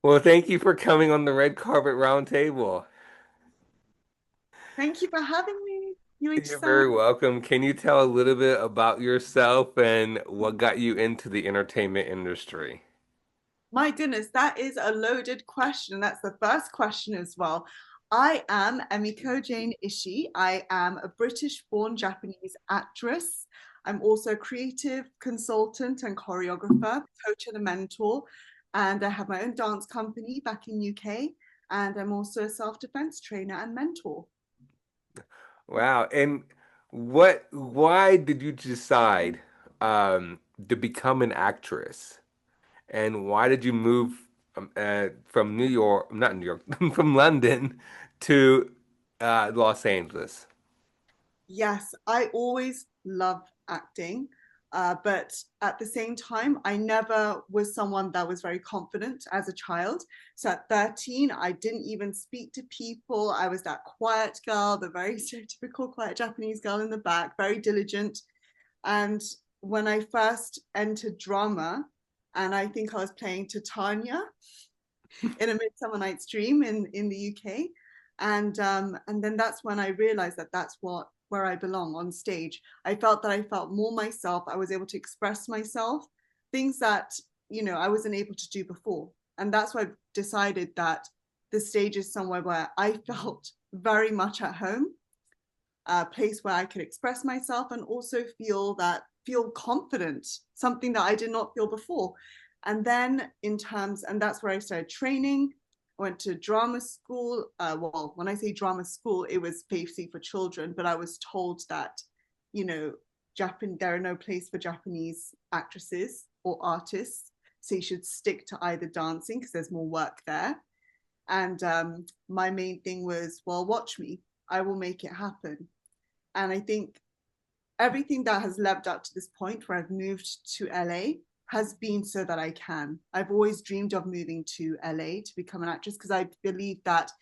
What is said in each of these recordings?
Well, thank you for coming on the red carpet round table. Thank you for having me, You're UH-san. very welcome. Can you tell a little bit about yourself and what got you into the entertainment industry? My goodness, that is a loaded question. That's the first question as well. I am Emiko Jane Ishii. I am a British-born Japanese actress. I'm also a creative consultant and choreographer, coach and a mentor, and I have my own dance company back in UK. And I'm also a self-defense trainer and mentor. Wow. And why did you decide to become an actress? And why did you move from New York, not New York, from London to Los Angeles? Yes, I always loved acting, but at the same time, I never was someone that was very confident as a child. So at 13, I didn't even speak to people. I was that quiet girl, the very stereotypical quiet Japanese girl in the back, very diligent. And when I first entered drama, and I think I was playing Titania in A Midsummer Night's Dream in the UK. And then that's when I realized that that's what where I belong on stage. I felt that I felt more myself. I was able to express myself, things that I wasn't able to do before. And that's why I decided that the stage is somewhere where I felt very much at home, a place where I could express myself and also feel confident, something that I did not feel before. And then and that's where I started training. I went to drama school. Well, when I say drama school, it was basically for children, but I was told that, you know, there are no place for Japanese actresses or artists. So you should stick to either dancing because there's more work there. And my main thing was, well, watch me. I will make it happen. And I think everything that has led up to this point where I've moved to LA has been so that I can. I've always dreamed of moving to LA to become an actress because I believe that,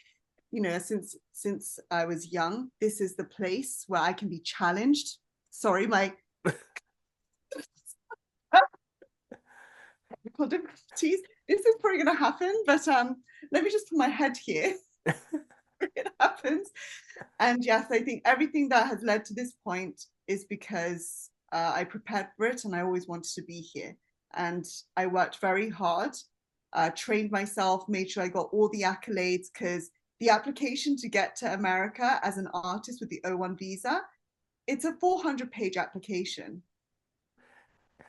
since I was young, this is the place where I can be challenged. Sorry, my technical difficulties. This is probably going to happen, but let me just put my head here. It happens. And yes, I think everything that has led to this point is because I prepared for it and I always wanted to be here. And I worked very hard, trained myself, made sure I got all the accolades because the application to get to America as an artist with the O1 visa, it's a 400-page application.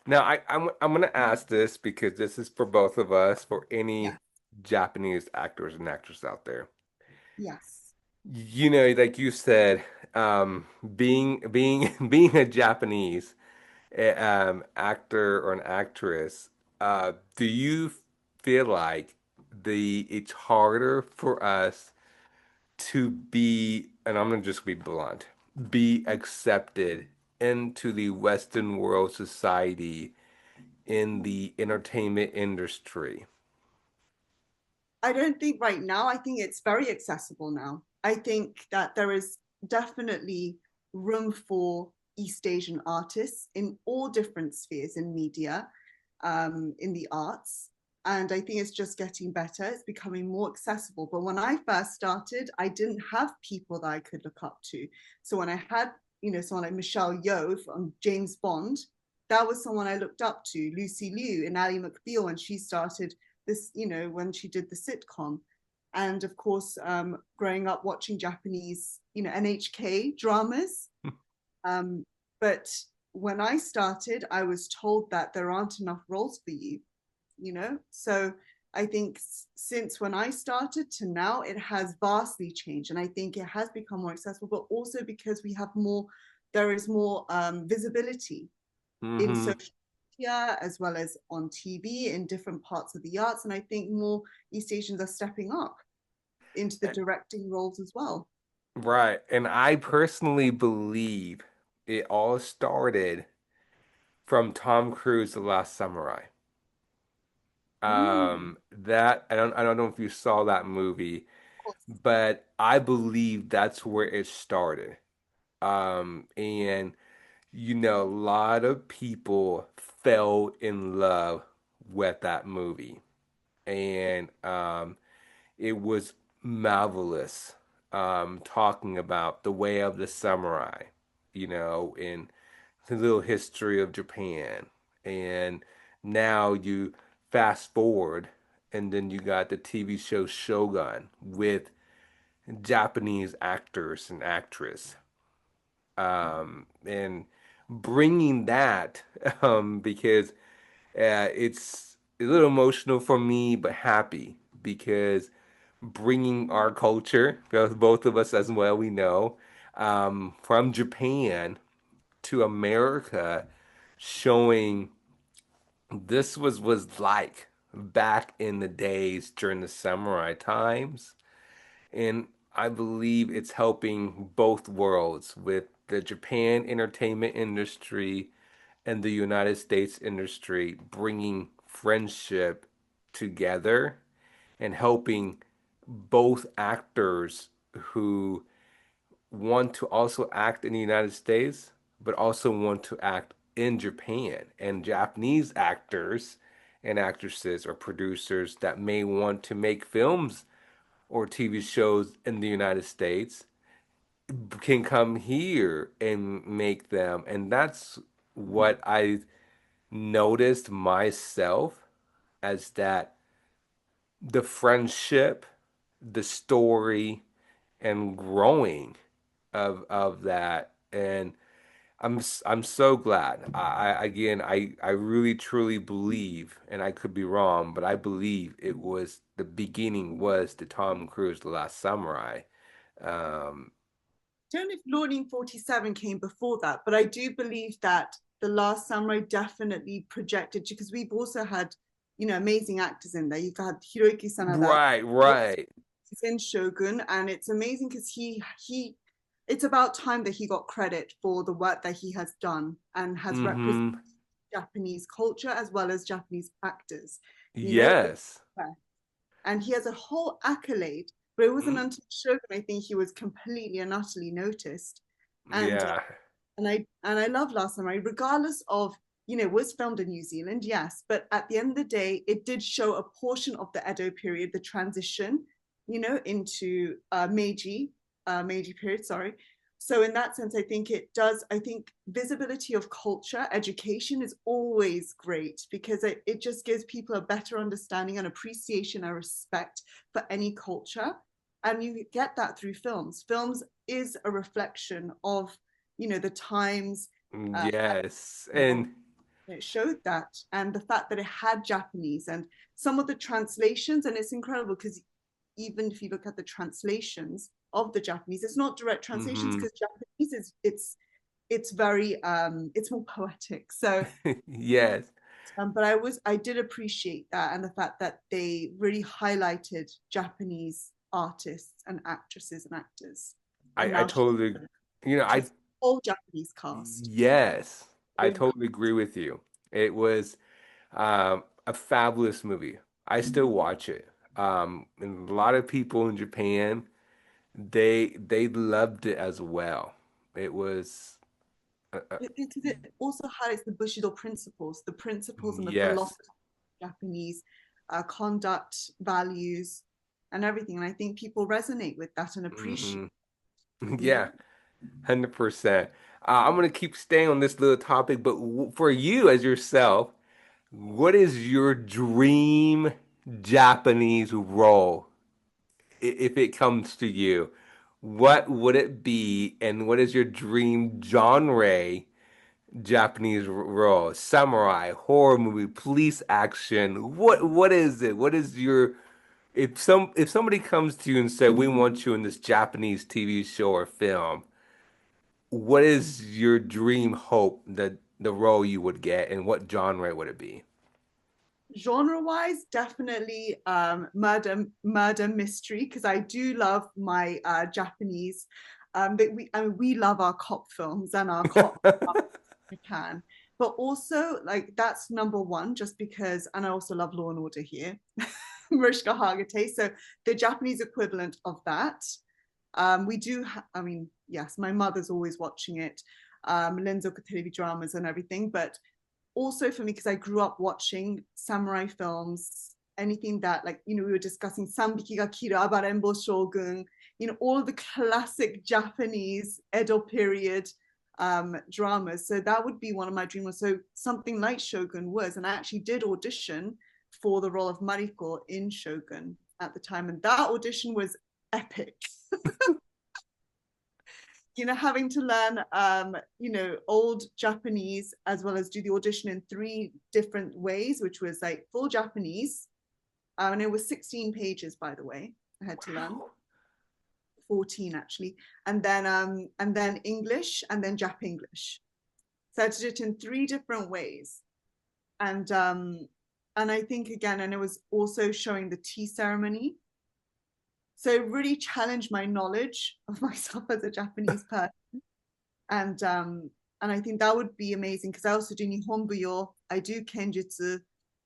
Now, I'm gonna ask this because this is for both of us, for any Yes, Japanese actors and actresses out there. yes. Like you said, being being a Japanese actor or an actress, do you feel like the it's harder for us to be, and I'm gonna just be blunt, be accepted into the Western world society in the entertainment industry? I don't think right now, I think it's very accessible now. I think that there is definitely room for East Asian artists in all different spheres in media, in the arts. And I think it's just getting better. It's becoming more accessible. But when I first started, I didn't have people that I could look up to. So when I had, someone like Michelle Yeoh from James Bond, that was someone I looked up to. Lucy Liu and Ally McBeal when she started this, when she did the sitcom. And of course, growing up watching Japanese, NHK dramas. Um, but when I started, I was told that there aren't enough roles for you. So I think since when I started to now, it has vastly changed. And I think it has become more accessible, but also because there is more visibility in Hmm. social media as well as on TV in different parts of the arts. And I think more East Asians are stepping up into the directing roles as well. Right. And I personally believe it all started from Tom Cruise, The Last Samurai. Mm, That I don't know if you saw that movie, but I believe that's where it started. And a lot of people fell in love with that movie. and it was marvelous. Talking about the way of the samurai, and the little history of Japan. And now you fast forward, and then you got the TV show Shogun with Japanese actors and actress, and bringing that, because it's a little emotional for me, but happy because bringing our culture, because both of us as well, we know, from Japan to America, showing this was like back in the days during the samurai times. And I believe it's helping both worlds with the Japan entertainment industry and the United States industry, bringing friendship together and helping both actors who want to also act in the United States, but also want to act in Japan, and Japanese actors and actresses or producers that may want to make films or TV shows in the United States can come here and make them. And that's what I noticed myself, as that the friendship, the story, and growing of that. And I'm so glad. I really truly believe, and I could be wrong, but I believe it was the beginning was the Tom Cruise The Last Samurai. Um, Don't know if Lording 47 came before that, but I do believe that The Last Samurai definitely projected, because we've also had, amazing actors in there. You've had Hiroyuki Sanada. right, right. He's in Shogun, and it's amazing because it's about time that he got credit for the work that he has done and has represented Mm-hmm. Japanese culture as well as Japanese actors. You know, Yes. and he has a whole accolade. But it wasn't Mm, until Shogun I think he was completely and utterly noticed. And yeah. I love Last Samurai, regardless of, was filmed in New Zealand, yes, but at the end of the day, it did show a portion of the Edo period, the transition, into Meiji period, sorry. So in that sense, I think it does. I think visibility of culture, education is always great because it just gives people a better understanding and appreciation and respect for any culture. And you get that through films. Films is a reflection of, the times. Yes. Well, And it showed that, and the fact that it had Japanese and some of the translations, and it's incredible because even if you look at the translations of the Japanese, it's not direct translations mm-hmm. because Japanese is it's very it's more poetic. So Yes. but I did appreciate that, and the fact that they really highlighted Japanese artists and actresses and actors, and I now totally, you know, I just whole Japanese cast. yes, I With totally agree with you. It was a fabulous movie. I still watch it. And a lot of people in Japan, they loved it as well. It was it also highlights the Bushido principles, the principles and the yes. philosophy of Japanese conduct, values, and everything. And I think people resonate with that and appreciate, Hmm. you know. Yeah, 100%. I'm gonna keep staying on this little topic, but for you as yourself, what is your dream Japanese role? If it comes to you, what would it be, and what is your dream genre Japanese role? Samurai, horror movie, police action. What is it? What is your if somebody comes to you and said, "We want you in this Japanese TV show or film," what is your dream hope that the role you would get, and what genre would it be? Genre wise, definitely murder mystery, because I do love my Japanese. But we love our cop films and our cop we can. But also, like, that's number one, just because, and I also love Law and Order here, Mariska Hargitay. So the Japanese equivalent of that. We do, I mean, yes, my mother's always watching it, Lenzoku television dramas and everything. But also for me, because I grew up watching samurai films, anything that, like, we were discussing Sambiki ga Kiru, Abarembo Shogun, all of the classic Japanese Edo period dramas. So that would be one of my dreams. So something like Shogun was, and I actually did audition for the role of Mariko in Shogun at the time. And that audition was epic. Having to learn, old Japanese, as well as do the audition in 3 different ways, which was like full Japanese. And it was 16 pages, by the way, I had to learn. 14 actually. And then English, and then Jap English. So I did it in 3 different ways. And I think again, and it was also showing the tea ceremony. So it really challenged my knowledge of myself as a Japanese person. And I think that would be amazing, because I also do Nihonbuyo, I do Kenjutsu,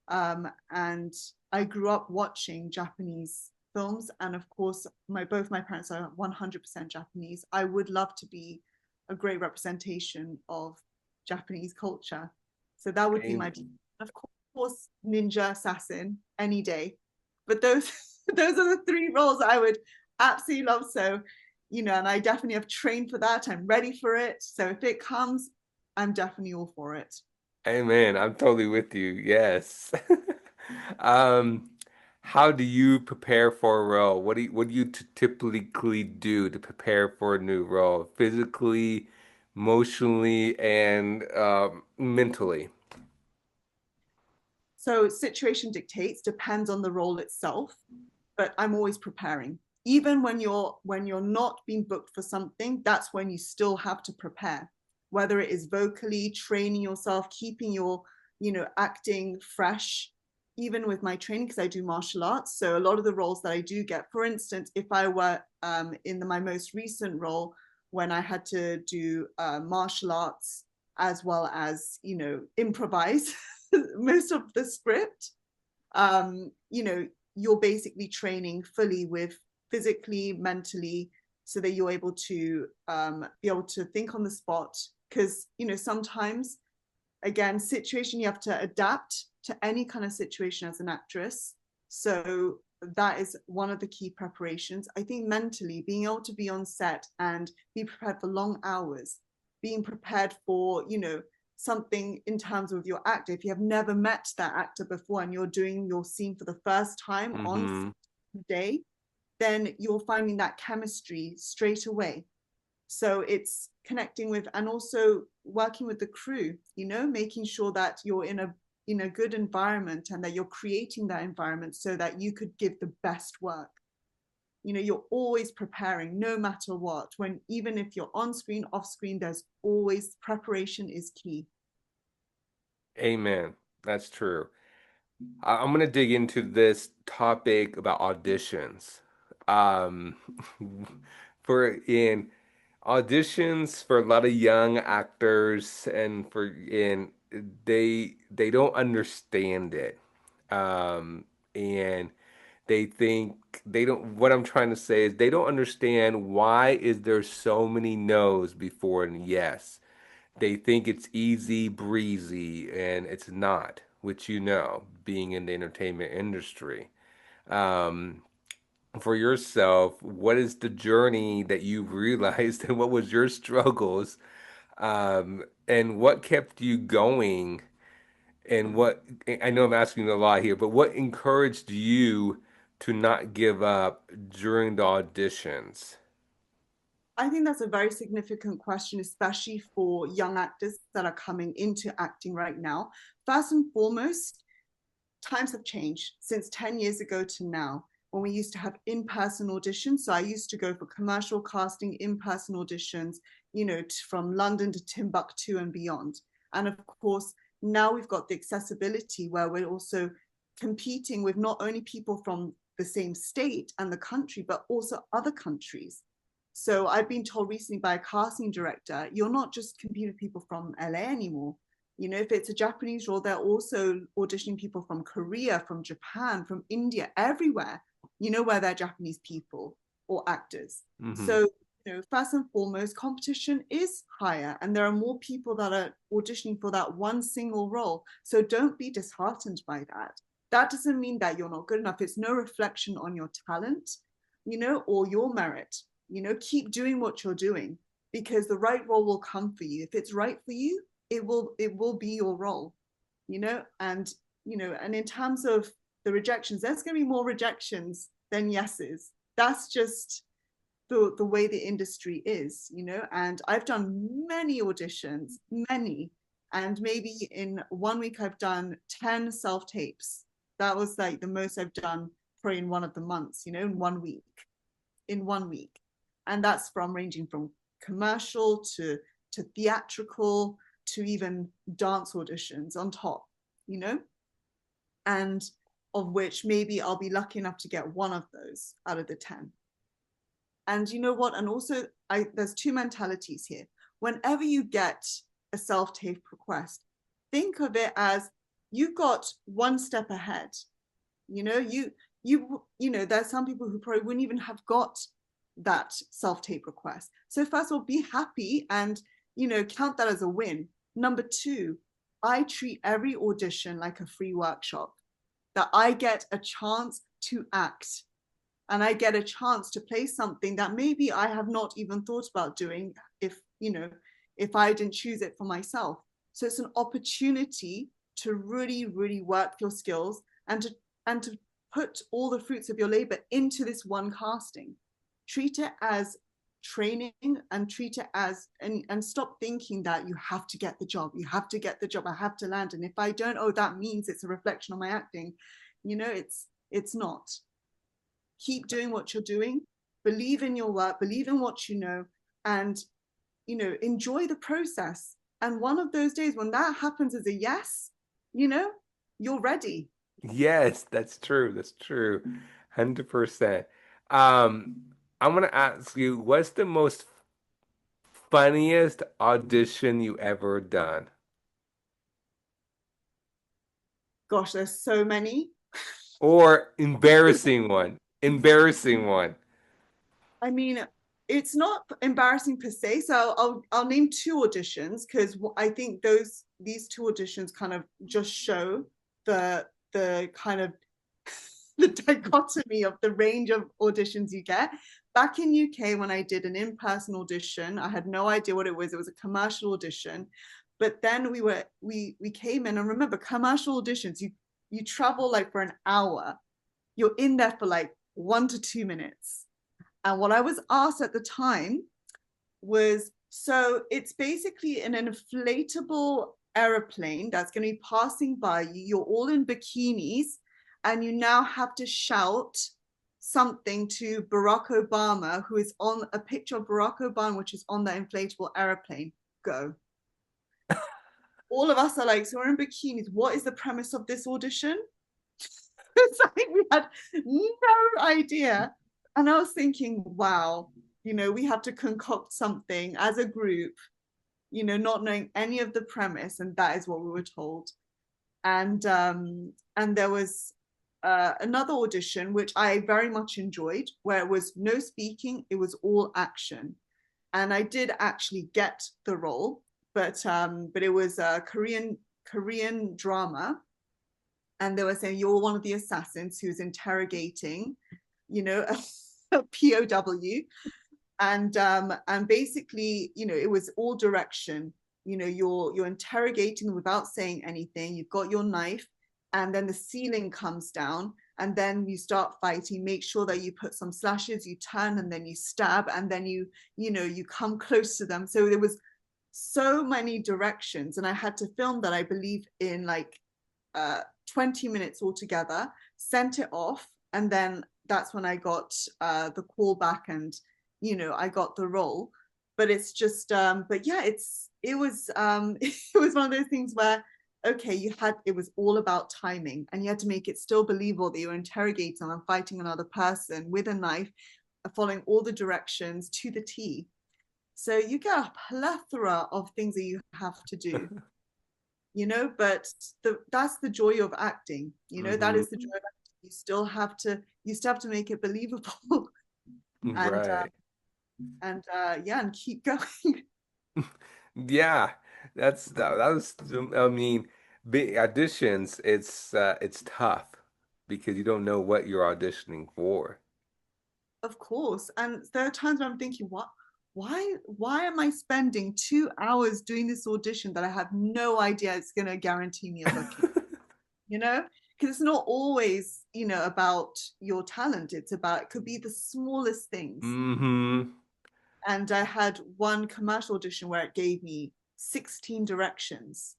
and I grew up watching Japanese films. And of course, both my parents are 100% Japanese. I would love to be a great representation of Japanese culture. So that would be my dream. Of course, ninja, assassin, any day. But those are the 3 roles I would absolutely love. So, and I definitely have trained for that. I'm ready for it. So if it comes, I'm definitely all for it. Amen. I'm totally with you. Yes. Um, how do you prepare for a role? What do you typically do to prepare for a new role, physically, emotionally, and mentally? So situation dictates, depends on the role itself, but I'm always preparing. Even when you're not being booked for something, that's when you still have to prepare. Whether it is vocally, training yourself, keeping your, acting fresh, even with my training, because I do martial arts. So a lot of the roles that I do get, for instance, if I were in my most recent role, when I had to do martial arts as well as, improvise most of the script, you're basically training fully with physically, mentally, so that you're able to be able to think on the spot. Because, sometimes, again, situation, you have to adapt to any kind of situation as an actress. So that is one of the key preparations. I think mentally, being able to be on set and be prepared for long hours, being prepared for, something in terms of your actor. If you have never met that actor before and you're doing your scene for the first time on Mm-hmm. day, then you're finding that chemistry straight away. So it's connecting with, and also working with the crew, making sure that you're in a good environment, and that you're creating that environment so that you could give the best work. You're always preparing no matter what. Even if you're on screen, off screen, there's always preparation is key. Amen. That's true. I'm gonna dig into this topic about auditions. Um, for in auditions for a lot of young actors, and they don't understand it. And they think they don't what I'm trying to say is they don't understand why is there so many no's before an yes. They think it's easy breezy, and it's not, which being in the entertainment industry. Um, for yourself, what is the journey that you've realized, and what was your struggles, and what kept you going, and what I know I'm asking a lot here, but what encouraged you to not give up during the auditions? I think that's a very significant question, especially for young actors that are coming into acting right now. First and foremost, times have changed since 10 years ago to now, when we used to have in-person auditions. So I used to go for commercial casting, in-person auditions, from London to Timbuktu and beyond. And of course, now we've got the accessibility where we're also competing with not only people from the same state and the country, but also other countries. So I've been told recently by a casting director, you're not just competing with people from LA anymore. If it's a Japanese role, they're also auditioning people from Korea, from Japan, from India, everywhere, where they're Japanese people or actors. Hmm. So, first and foremost, competition is higher, and there are more people that are auditioning for that one single role. So don't be disheartened by that. that doesn't mean that you're not good enough. It's no reflection on your talent, or your merit. Keep doing what you're doing, because the right role will come for you. If it's right for you, it will be your role, and and in terms of the rejections, there's going to be more rejections than yeses. That's just the way the industry is, and I've done many auditions, many, and maybe in 1 week I've done 10 self-tapes. That was like the most I've done probably in one of the months, in 1 week. In 1 week. And that's from ranging from commercial to theatrical to even dance auditions on top, you know, and of which maybe I'll be lucky enough to get one of those out of the 10. And you know what? And also, there's two mentalities here. Whenever you get a self-tape request, think of it as you got one step ahead. There's some people who probably wouldn't even have got that self-tape request. So first of all, be happy and count that as a win. Number two, I treat every audition like a free workshop, that I get a chance to act and I get a chance to play something that maybe I have not even thought about doing if I didn't choose it for myself. So it's an opportunity to really, really work your skills and to put all the fruits of your labor into this one casting. Treat it as training and treat it as and stop thinking that you have to get the job, I have to land, and if I don't, oh, that means it's a reflection on my acting. It's not. Keep doing what you're doing, believe in your work, believe in what and enjoy the process. And one of those days when that happens as a yes, you're ready. Yes, that's true. That's true. 100%. Um, I'm gonna ask you, what's the most funniest audition you ever done? Gosh, there's so many. Or embarrassing one? Embarrassing one. I mean, it's not embarrassing per se. So I'll name two auditions because I think these two auditions kind of just show the kind of the dichotomy of the range of auditions you get. Back in UK, when I did an in-person audition, I had no idea what it was. It was a commercial audition, but then we came in, and remember, commercial auditions, you travel like for an hour. You're in there for like 1 to 2 minutes. And what I was asked at the time was, so it's basically an inflatable aeroplane that's going to be passing by you. You're all in bikinis, and you now have to shout something to Barack Obama, who is on a picture of Barack Obama, which is on the inflatable aeroplane. Go. All of us are like, so we're in bikinis. What is the premise of this audition? It's like we had no idea. And I was thinking, wow, we have to concoct something as a group, not knowing any of the premise, and that is what we were told. And there was another audition which I very much enjoyed, where it was no speaking, it was all action, and I did actually get the role, but it was a Korean drama, and they were saying you're one of the assassins who's interrogating, a POW, and basically, it was all direction. You're interrogating them without saying anything. You've got your knife, and then the ceiling comes down, and then you start fighting. Make sure that you put some slashes. You turn, and then you stab, and then you come close to them. So there was so many directions, and I had to film that, I believe, in like 20 minutes altogether. Sent it off, and then that's when I got the call back, and I got the role. But it's just but yeah, it was it was one of those things where, okay, it was all about timing, and you had to make it still believable that you're interrogating and fighting another person with a knife, following all the directions to the T. So you get a plethora of things that you have to do, but that's the joy of acting. That Hmm. is the joy of acting. You still have to make it believable. and Right. yeah, and keep going. Yeah, that was, I mean, big auditions, it's tough. because you don't know what you're auditioning for. Of course. And there are times where I'm thinking, why am I spending 2 hours doing this audition that I have no idea it's gonna guarantee me a booking, you know? Because it's not always, about your talent. It's about, it could be the smallest things. Mm-hmm. And I had one commercial audition where it gave me 16 directions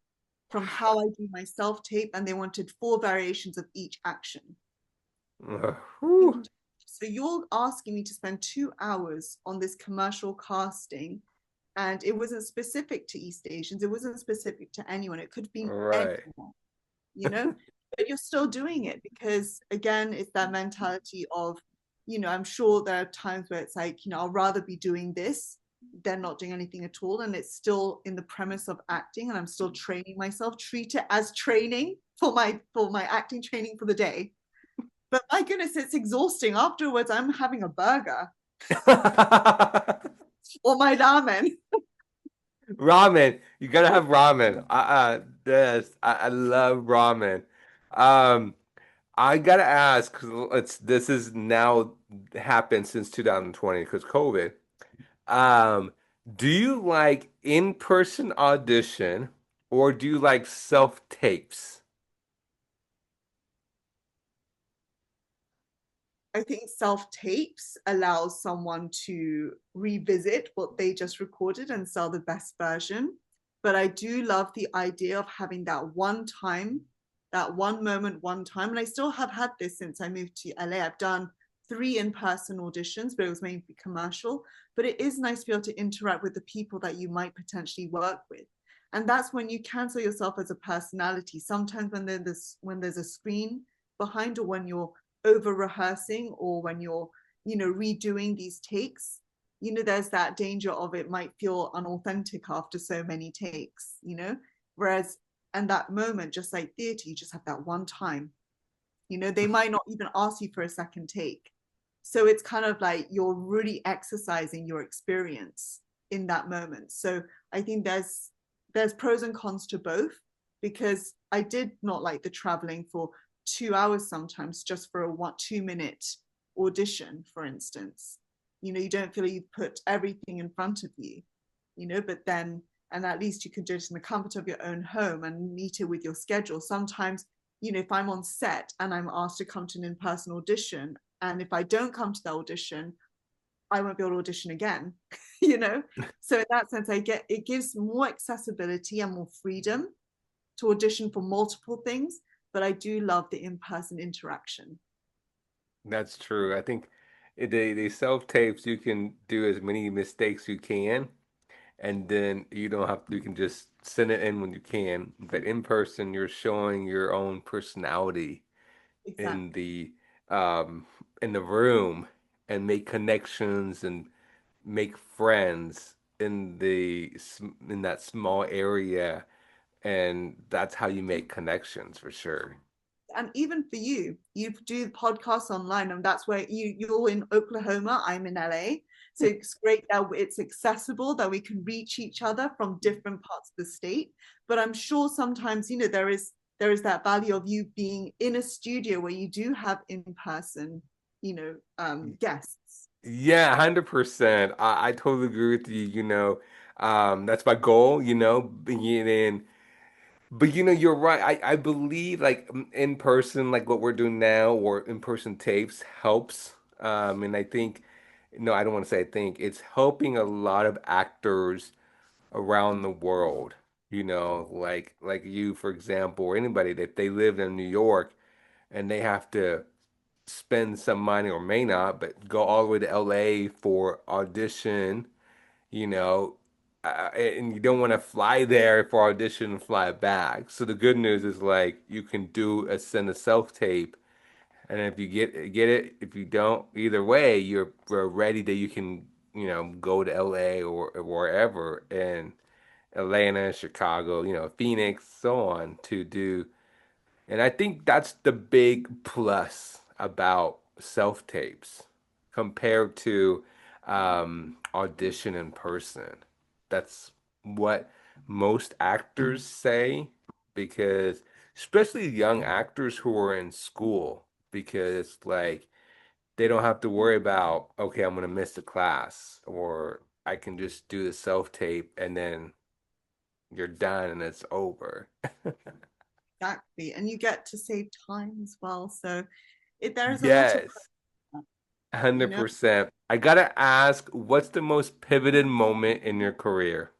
from how I do my self tape, and they wanted four variations of each action. Whew. So you're asking me to spend 2 hours on this commercial casting, and it wasn't specific to East Asians. It wasn't specific to anyone. It could have been Right. anyone, you know? But you're still doing it because, again, it's that mentality of, I'm sure there are times where it's like, I'll rather be doing this than not doing anything at all. And it's still in the premise of acting, and I'm still training myself, treat it as training for my acting training for the day. But my goodness, it's exhausting. Afterwards, I'm having a burger or my ramen. Ramen. You gotta have ramen. This. I love ramen. Um, I gotta ask, because this is now happened since 2020 because COVID. Um, do you like in-person audition or do you like self-tapes? I think self tapes allows someone to revisit what they just recorded and sell the best version. But I do love the idea of having that one time, that one moment, one time. And I still have had this since I moved to LA. I've done three in-person auditions, but it was mainly commercial. But it is nice to be able to interact with the people that you might potentially work with. And that's when you cancel yourself as a personality. Sometimes when there's a screen behind, or when you're over rehearsing, or when you're redoing these takes, there's that danger of it might feel unauthentic after so many takes, whereas and that moment, just like theater, you just have that one time, they might not even ask you for a second take. So it's kind of like you're really exercising your experience in that moment. So I think there's pros and cons to both, because I did not like the traveling for 2 hours sometimes just for a 2 minute audition, for instance. You don't feel like you've put everything in front of you, but then, and at least you can do it in the comfort of your own home and meet it with your schedule. Sometimes, if I'm on set and I'm asked to come to an in-person audition, and if I don't come to the audition, I won't be able to audition again, you know? So in that sense, it gives more accessibility and more freedom to audition for multiple things, but I do love the in-person interaction. That's true. I think the self-tapes you can do as many mistakes you can, and then you don't have to, you can just send it in when you can. But in person, you're showing your own personality in Exactly. the um in the room and make connections and make friends in that small area, and that's how you make connections for sure. And even for you do podcasts online, and that's where you're in Oklahoma, I'm in LA. So it's great that it's accessible, that we can reach each other from different parts of the state. But I'm sure sometimes, there is that value of you being in a studio where you do have in-person, guests. Yeah, 100%. I totally agree with you, that's my goal, being in. But you're right. I believe like in person, like what we're doing now, or in person tapes helps. And I think, no, I don't want to say I think it's helping a lot of actors around the world. Like you, for example, or anybody that they live in New York and they have to spend some money or may not, but go all the way to LA for audition, you know, and you don't want to fly there for audition and fly back. So the good news is like you can send a self tape, and if you get it, if you don't, either way, you're ready that you can go to LA or wherever in Atlanta, Chicago, Phoenix, so on to do. And I think that's the big plus about self tapes compared to audition in person. That's what most actors say because, especially young actors who are in school. because like they don't have to worry about, okay, I'm gonna miss the class, or I can just do the self-tape and then you're done and it's over. Exactly. And you get to save time as well. So there's a lot of, Yes, you know, 100%. I gotta ask, what's the most pivoted moment in your career?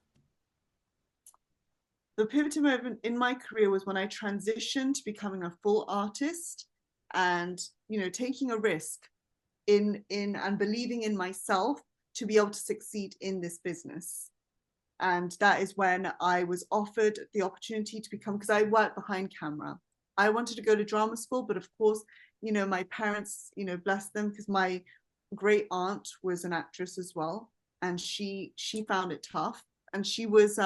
the pivotal moment in my career was when I transitioned to becoming a full artist and, taking a risk in and believing in myself to be able to succeed in this business. And that is when I was offered the opportunity to become, because I worked behind camera. I wanted to go to drama school, but of course, my parents, bless them, because my great aunt was an actress as well, and she found it tough. And she was,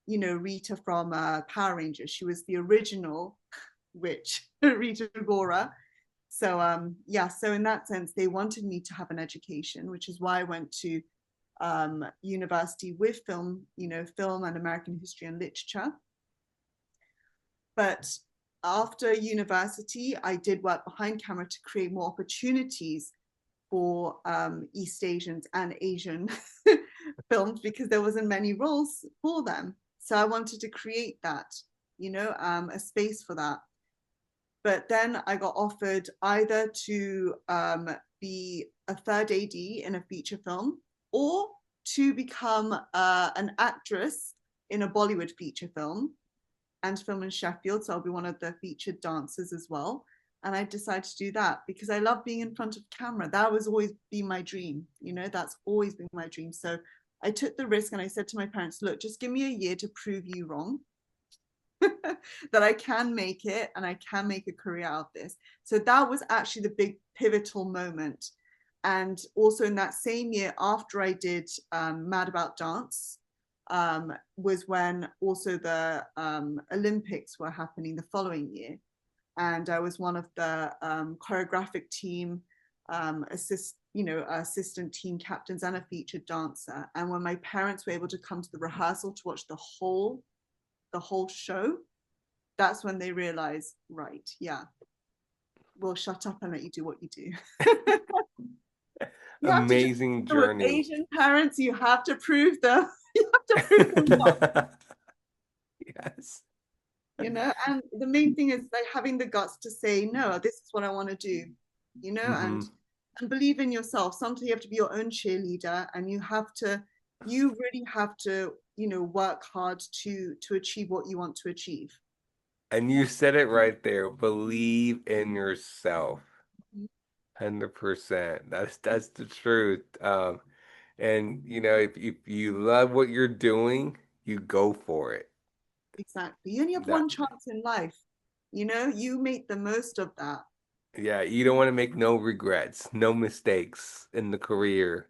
Rita from Power Rangers. She was the original witch, Rita Gora. So yeah, so in that sense, they wanted me to have an education, which is why I went to university with film, film and American history and literature. But after university, I did work behind camera to create more opportunities for East Asians and Asian films because there wasn't many roles for them. So I wanted to create that, a space for that. But then I got offered either to be a third AD in a feature film or to become an actress in a Bollywood feature film and film in Sheffield. So I'll be one of the featured dancers as well. And I decided to do that because I love being in front of camera. That was always been my dream. That's always been my dream. So I took the risk and I said to my parents, look, just give me a year to prove you wrong. That I can make it and I can make a career out of this. So that was actually the big pivotal moment. And also in that same year, after I did Mad About Dance, was when also the Olympics were happening the following year. And I was one of the choreographic team, assistant team captains and a featured dancer. And when my parents were able to come to the rehearsal to watch the whole show, that's when they realize, right, yeah, we'll shut up and let you do what you do. You have to just, Amazing with journey. Asian parents, you have to prove them, you have to prove them wrong, Yes. and the main thing is like having the guts to say, no, this is what I want to do, Hmm. and believe in yourself. Sometimes you have to be your own cheerleader and you really have to, work hard to achieve what you want to achieve. And you said it right there. Believe in yourself. 100%. That's the truth. And if you love what you're doing, you go for it. Exactly. You only have That one chance in life. You make the most of that. yeah, you don't want to make no regrets, no mistakes in the career.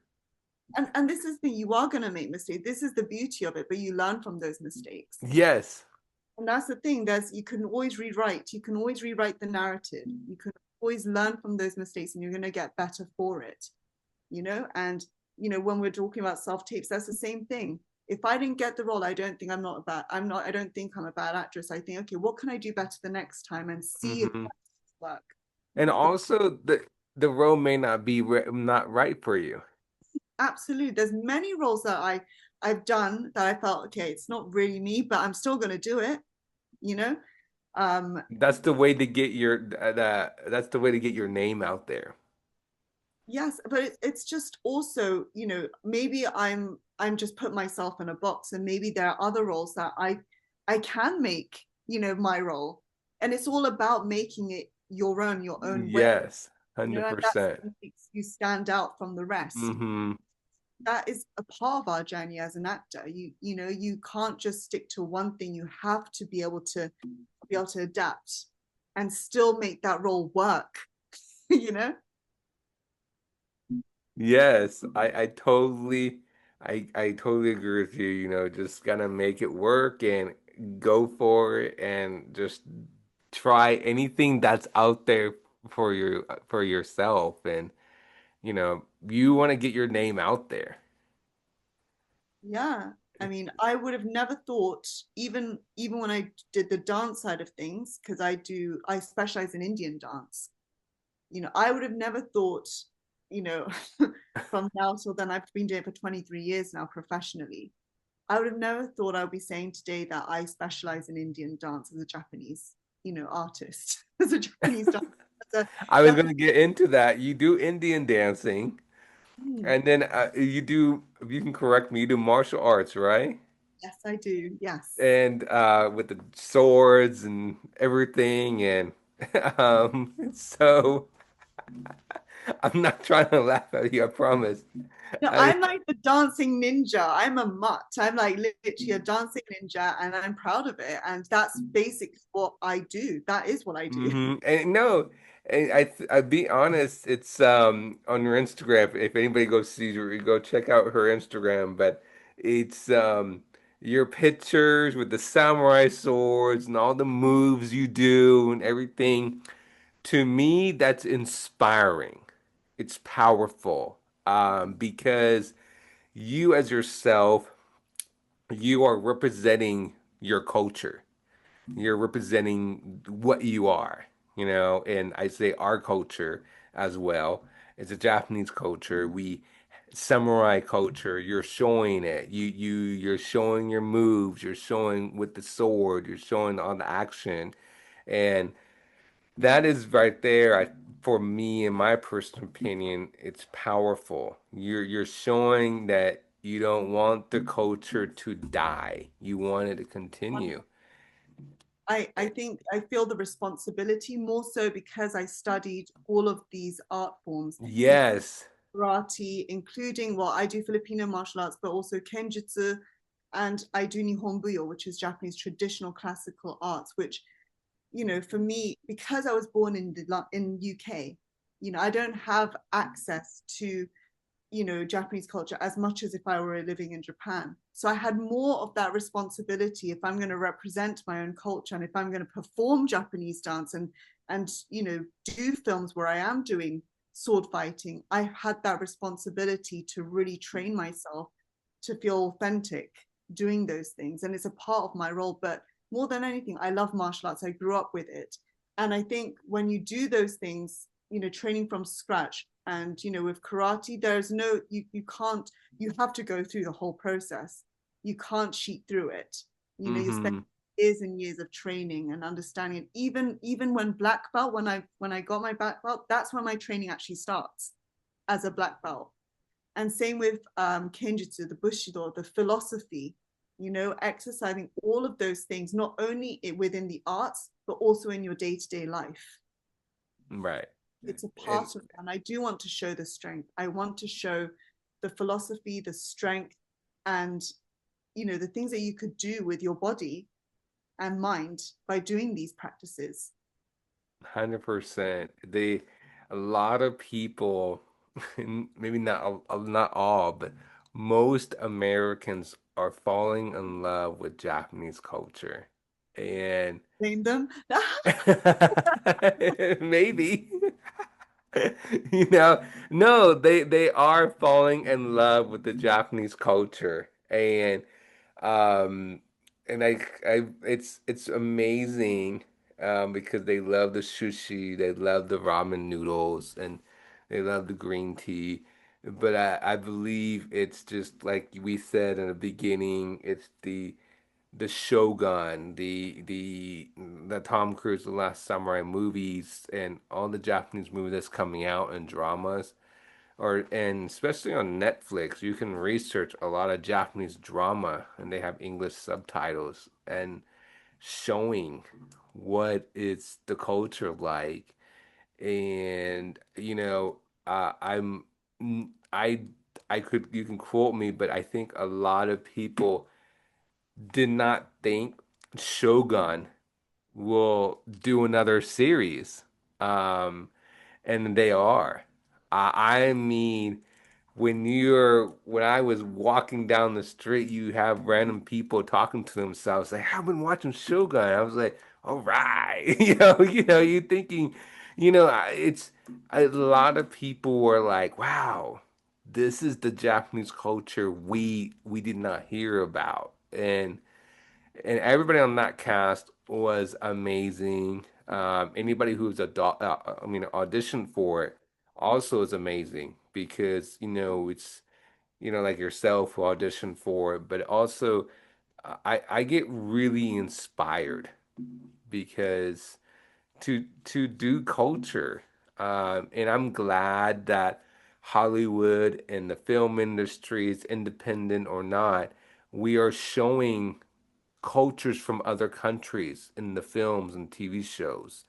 And this is the you are gonna make mistakes. This is the beauty of it, but you learn from those mistakes. Yes. And that's the thing. You can always rewrite. You can always rewrite the narrative. You can always learn from those mistakes and you're gonna get better for it. And when we're talking about self-tapes, that's the same thing. If I didn't get the role, I don't think I'm a bad actress. I think, okay, what can I do better the next time and see if Hmm. that work. And But also the role may not be not right for you. absolutely, there's many roles that I've done that I felt, okay, it's not really me, but I'm still gonna do it, you know. Um, That's the way to get that's the way to get your name out there. yes, but it's just also, maybe I'm just put myself in a box, and maybe there are other roles that I can make, my role, and it's all about making it your own way, Yes, and that's 100%. what makes you stand out from the rest. Hmm. That is a part of our journey as an actor. You can't just stick to one thing. You have to be able to adapt and still make that role work. you know Yes, I totally agree with you. Just gotta make it work and go for it and just try anything that's out there for yourself. And you want to get your name out there. Yeah, I mean, I would have never thought, even when I did the dance side of things, because I specialize in Indian dance. I would have never thought, you know, from now till then, I've been doing it for 23 years now professionally. I would have never thought I would be saying today that I specialize in Indian dance as a Japanese, artist, as a Japanese dancer, as a I was Japanese. gonna get into that. You do Indian dancing, Hmm. and then you do, if you can correct me, you do martial arts, right? Yes, I do. Yes. And with the swords and everything, and so I'm not trying to laugh at you, I promise. No, I I'm like the dancing ninja. I'm a mutt. I'm like literally a dancing ninja, and I'm proud of it. And that's basically what I do. That is what I do. And no, and I be honest, it's on your Instagram. If anybody goes see her, go check out her Instagram. But it's your pictures with the samurai swords and all the moves you do and everything. To me, that's inspiring. It's powerful because you as yourself, you are representing your culture. You're representing what you are, and I say our culture as well. It's a Japanese culture. We samurai culture. You're showing it. You're showing your moves. You're showing with the sword. You're showing all the action, and that is right there. For me, in my personal opinion, it's powerful. You're showing that you don't want the culture to die. You want it to continue. I think I feel the responsibility more so because I studied all of these art forms, including Yes. karate, including, well, I do Filipino martial arts, but also kenjutsu, and I do Nihonbuyo, which is Japanese traditional classical arts, which, for me, because I was born in UK, I don't have access to Japanese culture as much as if I were living in Japan. So I had more of that responsibility if I'm going to represent my own culture and if I'm going to perform Japanese dance and do films where I am doing sword fighting. I had that responsibility to really train myself to feel authentic doing those things, and it's a part of my role. But more than anything, I love martial arts. I grew up with it, and I think when you do those things, training from scratch, and with karate, there's no, you can't, you have to go through the whole process. You can't cheat through it. You spend Hmm. years and years of training and understanding it. Even when black belt, when I got my black belt, that's when my training actually starts as a black belt. And same with kenjutsu, the bushido, the philosophy, exercising all of those things, not only within the arts, but also in your day-to-day life. Right. It's a And part of that. And I do want to show the strength. I want to show the philosophy, the strength, and the things that you could do with your body and mind by doing these practices. 100%. A lot of people, maybe not all, but most Americans are falling in love with Japanese culture. And Blame them. maybe, no, they are falling in love with the Japanese culture. Um, and it's amazing because they love the sushi, they love the ramen noodles, and they love the green tea. But I believe it's just like we said in the beginning, it's the Shogun, the Tom Cruise, the Last Samurai movies, and all the Japanese movies that's coming out and dramas and especially on Netflix, you can research a lot of Japanese drama and they have English subtitles and showing what is the culture like. And I I could you can quote me, but I think a lot of people did not think Shogun will do another series. Um, and they are. I mean, when I was walking down the street, you have random people talking to themselves like, "I've been watching Shogun." I was like, "All right," you thinking, it's a lot of people were like, "Wow, this is the Japanese culture we did not hear about," and everybody on that cast was amazing. Anybody who's auditioned for it also is amazing because it's like yourself who auditioned for it, but also I get really inspired because to do culture, and I'm glad that Hollywood and the film industry is independent or not, we are showing cultures from other countries in the films and TV shows.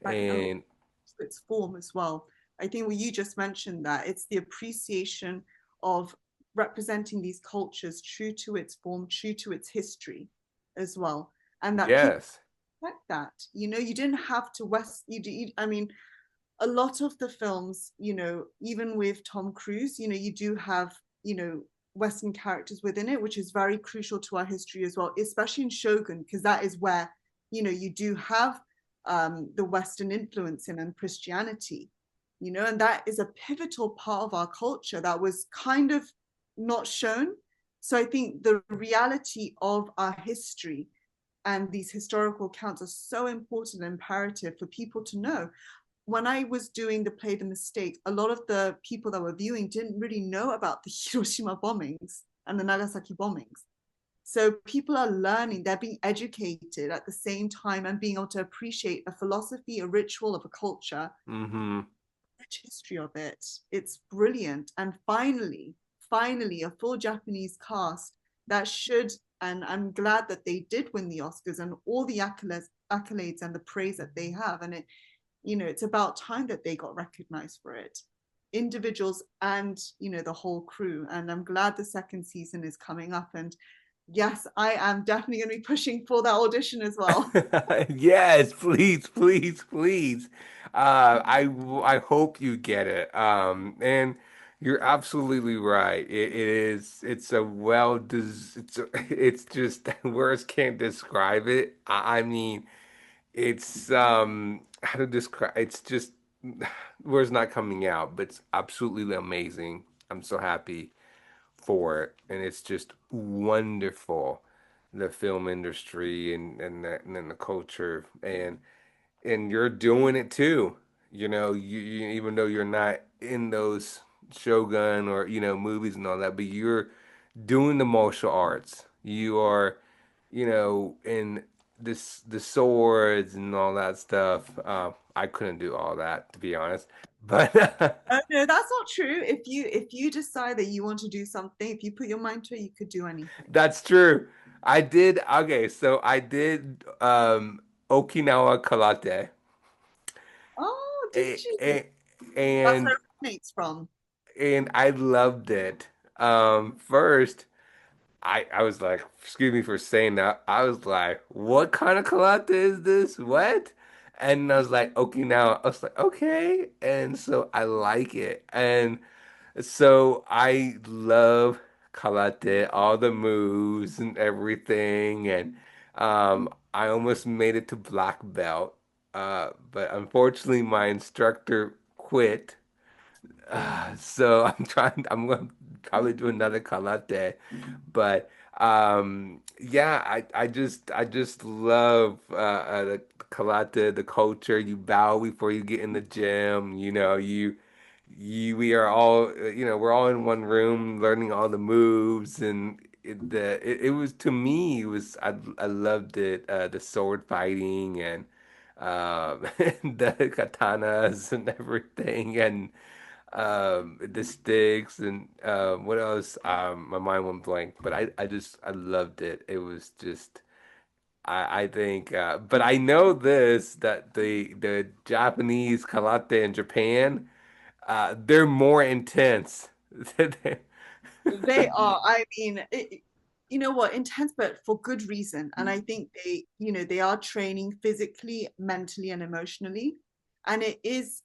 Right, and And its form as well. I think what you just mentioned, that it's the appreciation of representing these cultures true to its form, true to its history as well. And that people yes, respect that. You didn't have to I mean, a lot of the films, even with Tom Cruise, you do have, Western characters within it, which is very crucial to our history as well, especially in Shogun, because that is where, you do have the Western influence in and Christianity, and that is a pivotal part of our culture that was kind of not shown. So I think the reality of our history and these historical accounts are so important and imperative for people to know. When I was doing the play The Mistake, a lot of the people that were viewing didn't really know about the Hiroshima bombings and the Nagasaki bombings. So people are learning, they're being educated at the same time and being able to appreciate a philosophy, a ritual of a culture, mm-hmm. rich history of it. It's brilliant. And finally, a full Japanese cast that should, and I'm glad that they did win the Oscars and all the accolades and the praise that they have. And it's about time that they got recognized for it, individuals and the whole crew. And I'm glad the second season is coming up. And yes, I am definitely going to be pushing for that audition as well. Yes, please, please, please. I hope you get it. And you're absolutely right. It is. It's a well. It's just words can't describe it. I mean, it's how to describe. It's just words not coming out, but it's absolutely amazing. I'm so happy for it, and it's just wonderful, the film industry and then the culture, and you're doing it too. You even though you're not in those Shogun or movies and all that, but you're doing the martial arts. You are, in the swords and all that stuff. I couldn't do all that, to be honest, but No, that's not true. If you decide that you want to do something, if you put your mind to it, you could do anything. that's true. I did. Okay, so I did Okinawa karate, Oh, did a- you? a- That's and where it originates from. and I loved it. First, I was like, excuse me for saying that. I was like, what kind of karate is this? What? And I was like, Okinawa. I was like, okay. And so I like it. And so I love karate, all the moves and everything, and I almost made it to black belt, but unfortunately my instructor quit. So I'm trying. I'm going to probably do another karate, but yeah, I just love the karate, the culture. You bow before you get in the gym. We are all, we're all in one room learning all the moves, and it was, to me, it was, I loved it, the sword fighting and and the katanas and everything, and the sticks and what else? My mind went blank, but I loved it. It was just. I think, but I know this, that the Japanese karate in Japan, they're more intense. They are. I mean, you know what, intense, but for good reason. And I think they are training physically, mentally, and emotionally. And it is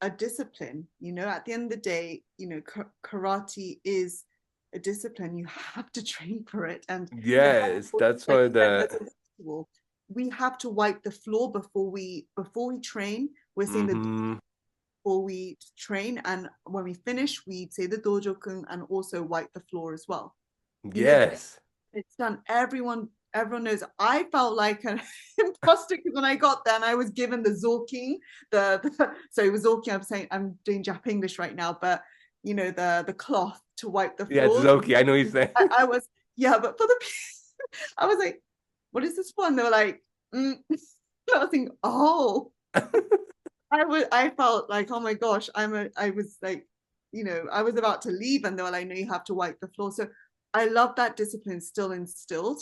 a discipline. At the end of the day, karate is a discipline. You have to train for it. And Yes, that's like why you said, there's the. a ritual. We have to wipe the floor before we train. We're saying the Hmm. before we train, and when we finish we say the dojo kun and also wipe the floor as well. you know Yes. it's done. Everyone everyone knows I felt like an imposter because when I got there and I was given the zorking, so it was zorking. I'm saying I'm doing Jap English right now, but the cloth to wipe the Yeah, it's floors. Zoki. I know he's saying. I was yeah, but for the I was like, what is this for? And they were like, I was thinking, oh, I felt like, oh my gosh, I was like, I was about to leave and they were like, no, you have to wipe the floor. So I love that discipline still instilled.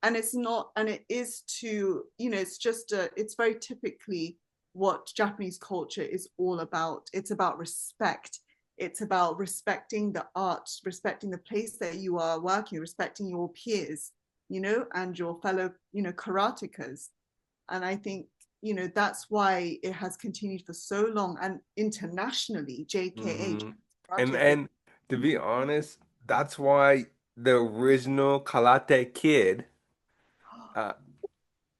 And it's not, and it is to, it's very typically what Japanese culture is all about. It's about respect. It's about respecting the art, respecting the place that you are working, respecting your peers, and your fellow, karatekas. And I think, that's why it has continued for so long and internationally, JKH, Hmm. And karate. and to be honest, that's why the original Karate Kid, uh,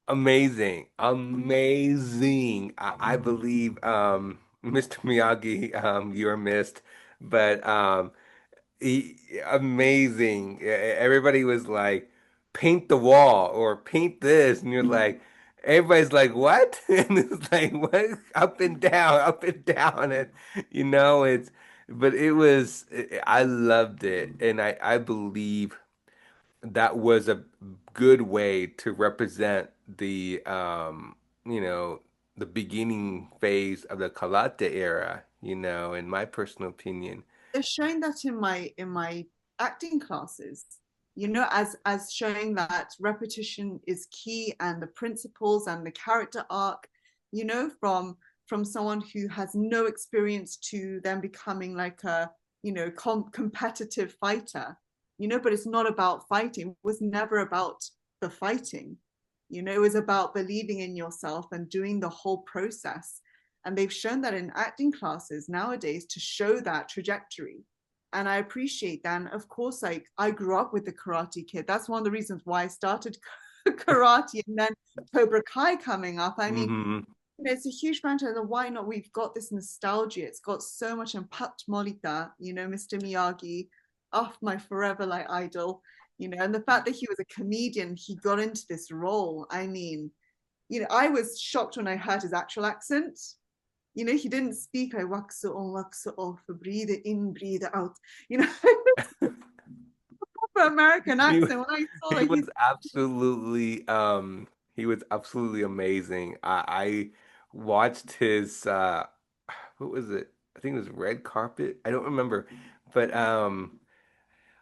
amazing, amazing. I believe, Mr. Miyagi, you're missed, but amazing. Everybody was like, paint the wall or paint this, and you're like, everybody's like, what? And it's like, what? Up and down, and it's. But it was, I loved it, and I believe that was a good way to represent you know, the beginning phase of the karate era, in my personal opinion. They're showing that in my acting classes, as showing that repetition is key and the principles and the character arc, from someone who has no experience to them becoming like a, competitive fighter, but it's not about fighting. It was never about the fighting. It was about believing in yourself and doing the whole process. And they've shown that in acting classes nowadays to show that trajectory. And I appreciate that. And of course, like I grew up with the Karate Kid. That's one of the reasons why I started karate, and then Cobra Kai coming up. I mean, Hmm. it's a huge franchise, and why not? We've got this nostalgia. It's got so much, and Pat Morita, Mr. Miyagi, off my forever like idol, and the fact that he was a comedian, he got into this role. I mean, I was shocked when I heard his actual accent. He didn't speak like wax it off, breathe it in, breathe it out. You know, proper American He accent. When I saw he like he's was absolutely he was absolutely amazing. I watched his what was it? I think it was Red Carpet. I don't remember. But on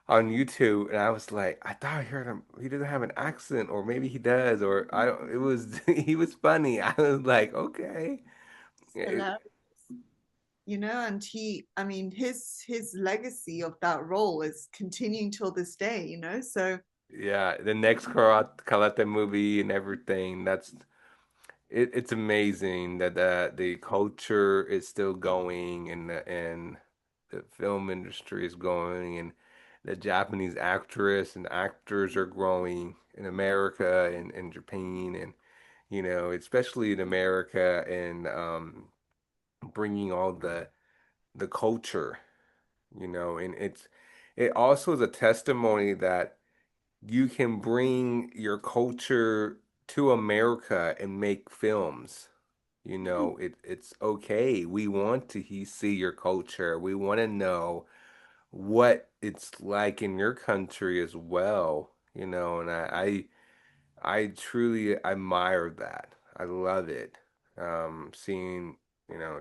YouTube, and I was like, I thought I heard him. He doesn't have an accent, or maybe he does, or I don't. It was he was funny. I was like, okay. hilarious, and I mean, his legacy of that role is continuing till this day, So Yeah, the next Karate movie and everything. It's amazing that the culture is still going, and the film industry is going, and the Japanese actress and actors are growing in America and Japan, and especially in America, and bringing all the culture, and it also is a testimony that you can bring your culture to America and make films. It's okay. We want to see your culture. We want to know what it's like in your country as well, and I truly admire that. I love it. Seeing,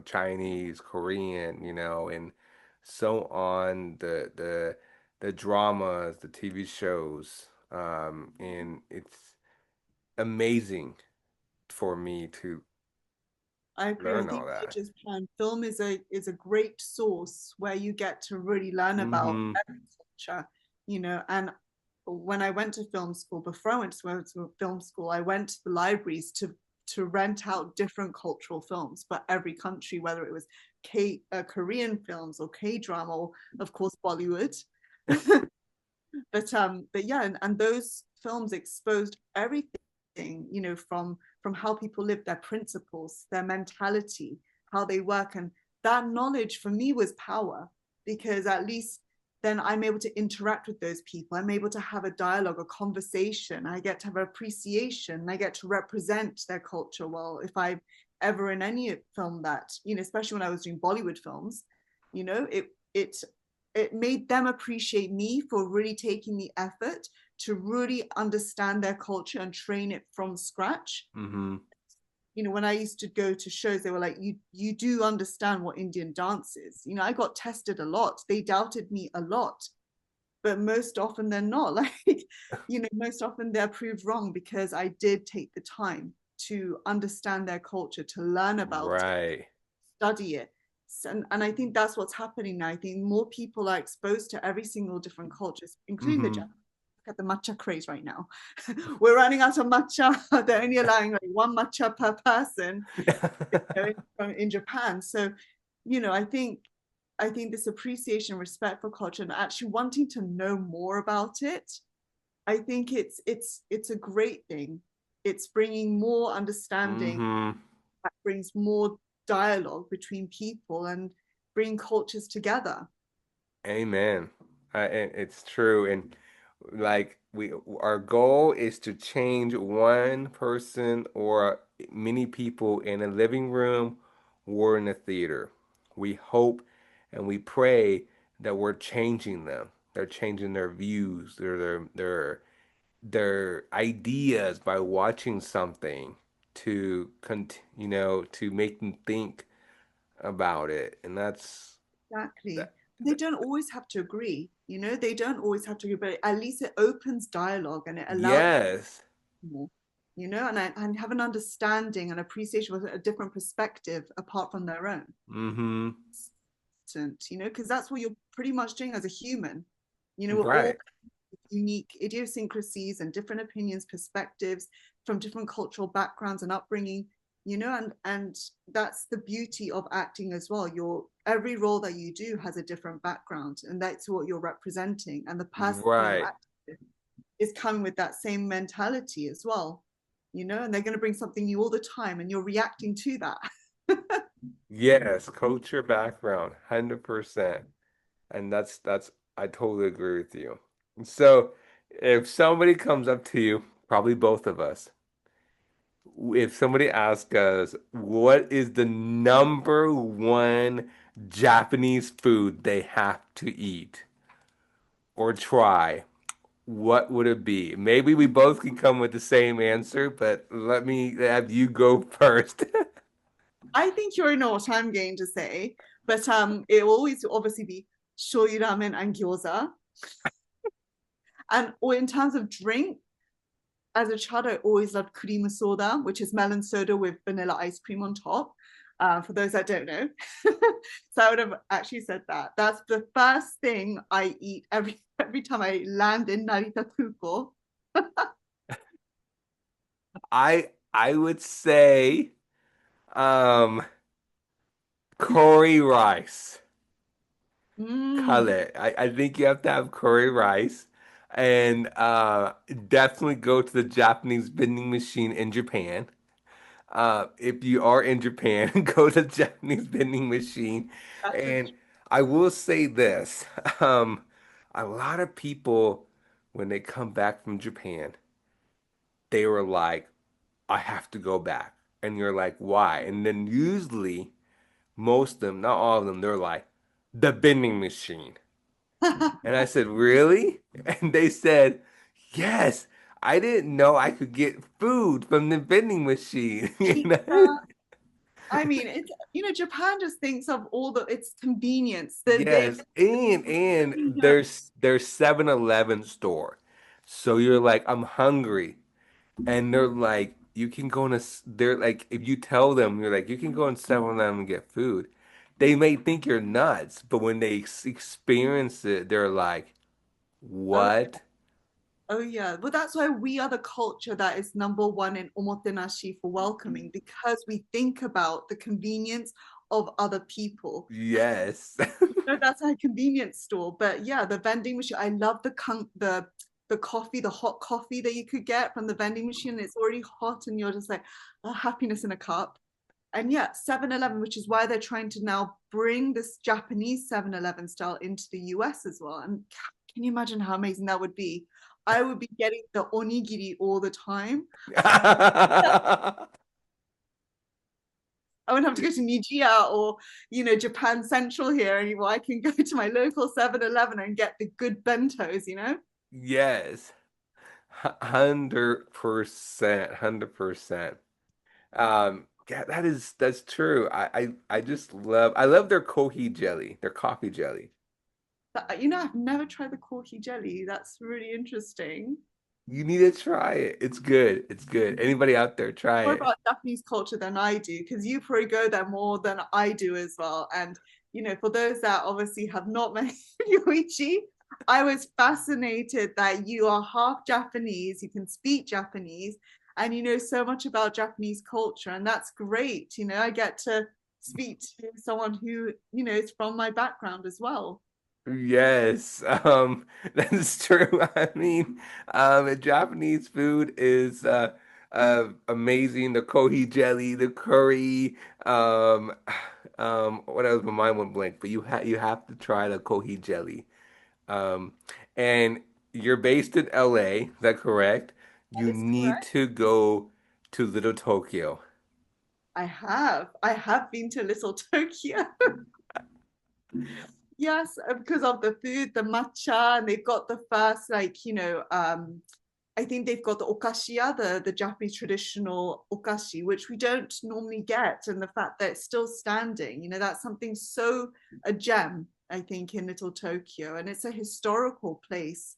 Chinese, Korean, and so on, the dramas, the TV shows, and it's amazing for me to I agree. I learn all think that. Teacher's Plan film is a great source where you get to really learn about Hmm. every culture, And when I went to film school, before I went to film school, I went to the libraries to rent out different cultural films for every country, whether it was Korean films or K drama, or of course Bollywood. But yeah, and those films exposed everything, from how people live, their principles, their mentality, how they work. And that knowledge for me was power, because at least then I'm able to interact with those people. I'm able to have a dialogue, a conversation. I get to have appreciation. I get to represent their culture well. If I'm ever in any film that, especially when I was doing Bollywood films, it made them appreciate me for really taking the effort to really understand their culture and train it from scratch. Mm-hmm. When I used to go to shows, they were like, you do understand what Indian dance is. I got tested a lot. They doubted me a lot, but most often they're not. Like, most often they're proved wrong because I did take the time to understand their culture, to learn about it, Right. study it. And I think that's what's happening now. I think more people are exposed to every single different cultures, including the Mm-hmm. Japanese. Look at the matcha craze right now. We're running out of matcha. They're only allowing like one matcha per person in Japan. So, I think this appreciation, respect for culture, and actually wanting to know more about it, I think it's a great thing. It's bringing more understanding, Mm-hmm. that brings more dialogue between people and bring cultures together. Amen. And it's true. And like our goal is to change one person or many people in a living room or in a theater. We hope and we pray that we're changing them. They're changing their views, their ideas by watching something to make them think about it. And that's Exactly. that, They don't always have to agree, they don't always have to agree, but at least it opens dialogue and it allows yes. more, and have an understanding and appreciation with a different perspective apart from their own. Mm-hmm. Because that's what you're pretty much doing as a human. We're all Right. unique idiosyncrasies and different opinions, perspectives from different cultural backgrounds and upbringing, and that's the beauty of acting as well. Your every role that you do has a different background, and that's what you're representing. And the person that you're Right. acting with is coming with that same mentality as well, and they're going to bring something new all the time, and you're reacting to that. Yes, culture background, 100%. And that's I totally agree with you. So, if somebody comes up to you, probably both of us, if somebody asks us, what is the number one Japanese food they have to eat or try? What would it be? Maybe we both can come with the same answer, but let me have you go first. I think you know what I'm going to say, but it will always obviously be shoyu ramen and gyoza. And or in terms of drink, as a child, I always loved cream soda, which is melon soda with vanilla ice cream on top. For those that don't know, so I would have actually said that. That's the first thing I eat every time I land in Narita Kuko. I would say um curry rice. Mm. Kale. I think you have to have curry rice and definitely go to the Japanese vending machine in Japan. If you are in Japan, go to the Japanese vending machine. That's a And I will say this, a lot of people, when they come back from Japan, they were like, I have to go back. And you're like, why? And then usually, most of them, not all of them, they're like, the vending machine. And I said, really? And they said, yes. I didn't know I could get food from the vending machine. You know? pizza. I mean, it's Japan just thinks of all the its convenience that they Yes, and yeah. there's 7-Eleven store. So you're like, I'm hungry. And they're like, you can go in they're like, if you tell them, you're like, you can go in 7-Eleven and get food. They may think you're nuts, but when they experience it, they're like, Oh, what? oh yeah. Well, that's why we are the culture that is number one in omotenashi for welcoming, because we think about the convenience of other people. Yes. That's our convenience store. But yeah, the vending machine. I love the coffee, the hot coffee that you could get from the vending machine. It's already hot, and you're just like, happiness in a cup. And yeah, 7-Eleven, which is why they're trying to now bring this Japanese 7-Eleven style into the US as well. And can you imagine how amazing that would be? I would be getting the onigiri all the time. I wouldn't have to go to Nijiya or, Japan Central here anymore. I can go to my local 7-Eleven and get the good bentos. Yes, 100%, 100%. Yeah, that's true. I love their kohi jelly, their coffee jelly. I've never tried the corky jelly. That's really interesting. You need to try it. It's good. It's good. Anybody out there, try More it. about Japanese culture than I do, because you probably go there more than I do as well. And for those that obviously have not met Yoichi, I was fascinated that you are half Japanese, you can speak Japanese, and you know so much about Japanese culture, and that's great. I get to speak to someone who, is from my background as well. Yes, that is true. I mean, Japanese food is amazing. The kohi jelly, the curry, what else? My mind went blank. But you have to try the kohi jelly. Um, and you're based in LA, is that correct? That You is need correct. to go to Little Tokyo. I have. I have been to Little Tokyo. Yes, because of the food, the matcha, and they've got the first, like, I think they've got the okashiya, the Japanese traditional okashi, which we don't normally get. And the fact that it's still standing, that's something so a gem, I think, in Little Tokyo. And it's a historical place,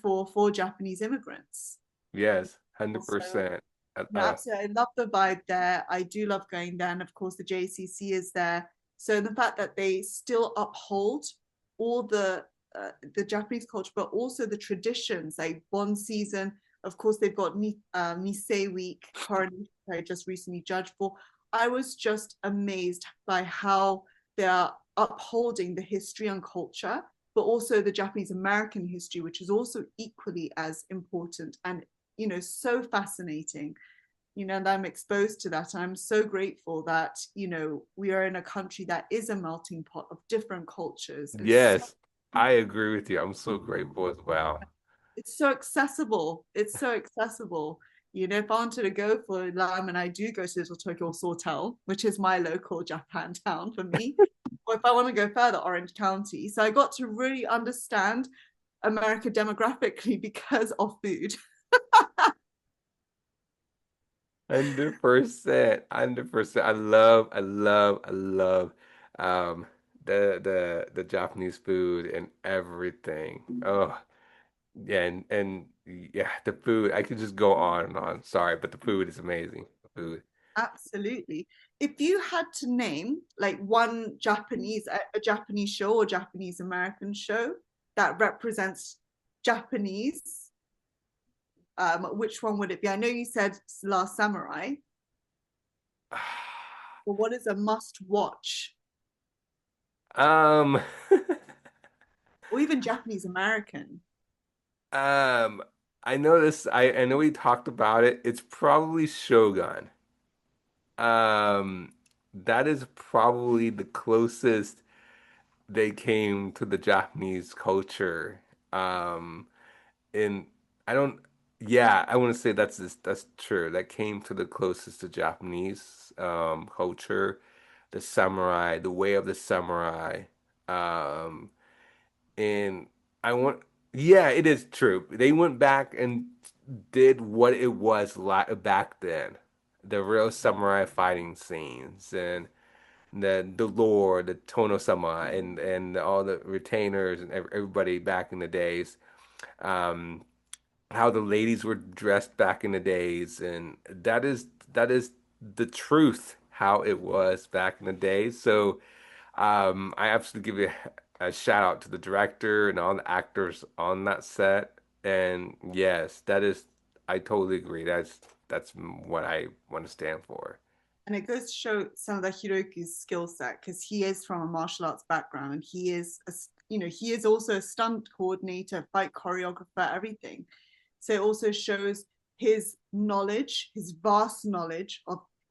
for Japanese immigrants. Yes, Also, 100%. yeah, absolutely. I love the vibe there. I do love going there. And of course, the JCC is there. So the fact that they still uphold all the Japanese culture, but also the traditions, like Bon season. Of course, they've got Nisei Week, coronation I just recently judged for. I was just amazed by how they are upholding the history and culture, but also the Japanese American history, which is also equally as important and so fascinating, and I'm exposed to that. And I'm so grateful that, we are in a country that is a melting pot of different cultures. Yes, I agree with you. I'm so grateful as well. It's so accessible. It's so accessible. If I wanted to go for ramen, I do go to Little Tokyo or Sawtell, which is my local Japan town for me. Or if I want to go further, Orange County. So I got to really understand America demographically because of food. 100%, 100%. I love um the Japanese food and everything. Oh, yeah, and yeah, the food. I could just go on and on. Sorry, but the food is amazing. The food. Absolutely. If you had to name like one a Japanese show or Japanese American show that represents Japanese, which one would it be? I know you said Last Samurai, but what is a must watch? Um, Or even Japanese American? um, I know this. I know we talked about it. It's probably Shogun. Um, that is probably the closest they came to the Japanese culture. And I don't, yeah, I want to say that's true. That came to the closest to Japanese culture, the samurai, the way of the samurai. Um, and I want, yeah, it is true. They went back and did what it was like back then, the real samurai fighting scenes and the lore, the Tono-sama, and all the retainers and everybody back in the days. Um, how the ladies were dressed back in the days, and that is the truth, how it was back in the days. So I absolutely give a shout out to the director and all the actors on that set. And yes, I totally agree. That's what I want to stand for. And it goes to show some of the Hiroyuki's skill set because he is from a martial arts background and he is also a stunt coordinator, fight choreographer, everything. So it also shows his knowledge, his vast knowledge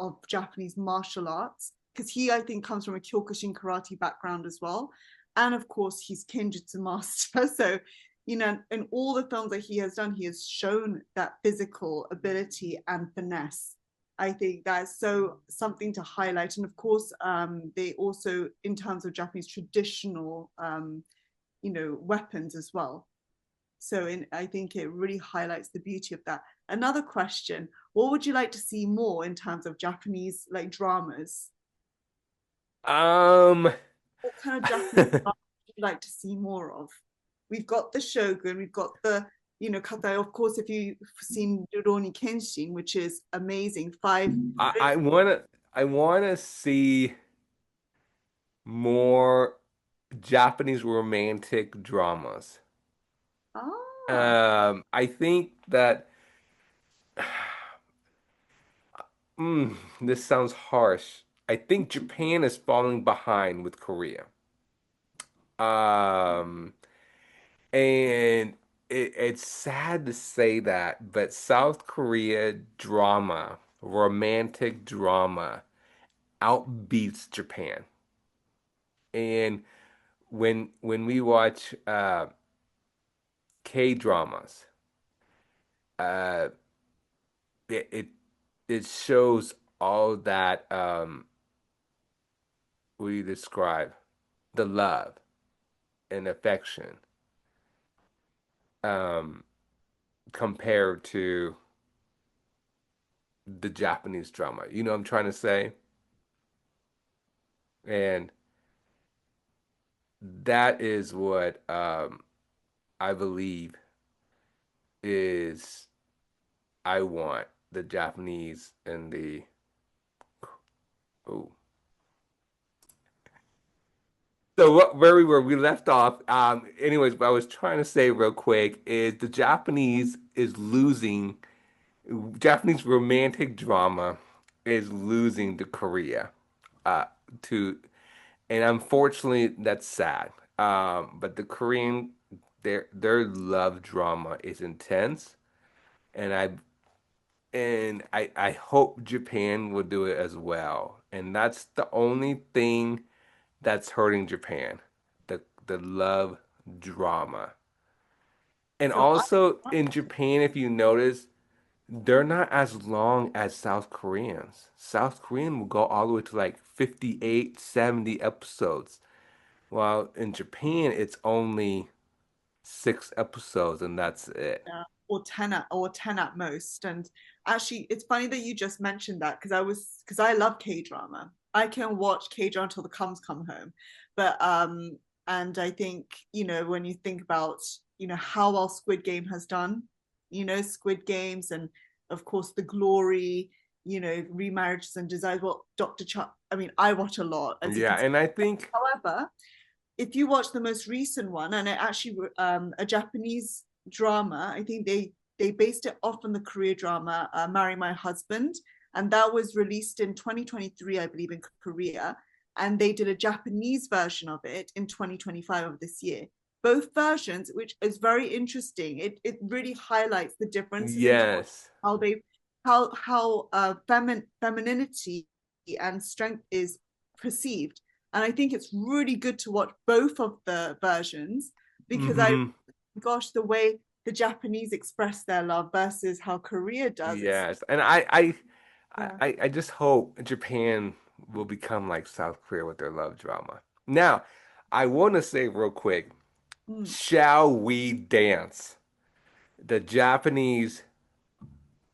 of Japanese martial arts, because he, I think, comes from a Kyokushin karate background as well. And of course, he's Kenjutsu master. So, in all the films that he has done, he has shown that physical ability and finesse. I think that's so something to highlight. And of course, they also, in terms of Japanese traditional, weapons as well. So I think it really highlights the beauty of that. Another question: what would you like to see more in terms of Japanese like dramas? Um, What kind of Japanese drama would you like to see more of? We've got the Shogun, we've got the Katai. Of course, if you've seen Rurouni Kenshin, which is amazing, five. I wanna see more Japanese romantic dramas. Ah, I think that this sounds harsh. I think Japan is falling behind with Korea. Um, and it's sad to say that, but South Korea drama, romantic drama, outbeats Japan. And when we watch K-dramas, uh, it, it it shows all that we describe the love and affection um, compared to the Japanese drama. You know what I'm trying to say? And that is what I believe is I want the Japanese and the oh. So where we left off, anyways, what I was trying to say real quick is the Japanese is losing, Japanese romantic drama is losing to Korea, uh, to, and unfortunately that's sad. But the Korean, their love drama is intense, and I hope Japan will do it as well. And that's the only thing that's hurting Japan, the love drama. And so also in Japan, if you notice, they're not as long as South Koreans. South Korean will go all the way to like 58, 70 episodes. While in Japan, it's only 6 episodes and that's it. or 10 at most. And actually, it's funny that you just mentioned that because I love K drama. I can watch K drama until the comes come home. But and I think when you think about how well Squid Game has done, Squid Games, and of course the Glory, remarriages and desires. Well, Dr. Chuck. I mean, I watch a lot, as you Yeah, can see. and I think, However, if you watch the most recent one, and it actually a Japanese drama, I think they based it off on the Korea drama "Marry My Husband," and that was released in 2023, I believe, in Korea, and they did a Japanese version of it in 2025 of this year. Both versions, which is very interesting. It really highlights the differences in yes. how they how femininity and strength is perceived. And I think it's really good to watch both of the versions because Hmm. gosh, the way the Japanese express their love versus how Korea does. It's Yes. And I, I, yeah. I I just hope Japan will become like South Korea with their love drama. Now, I want to say real quick, Mm, shall we dance? The Japanese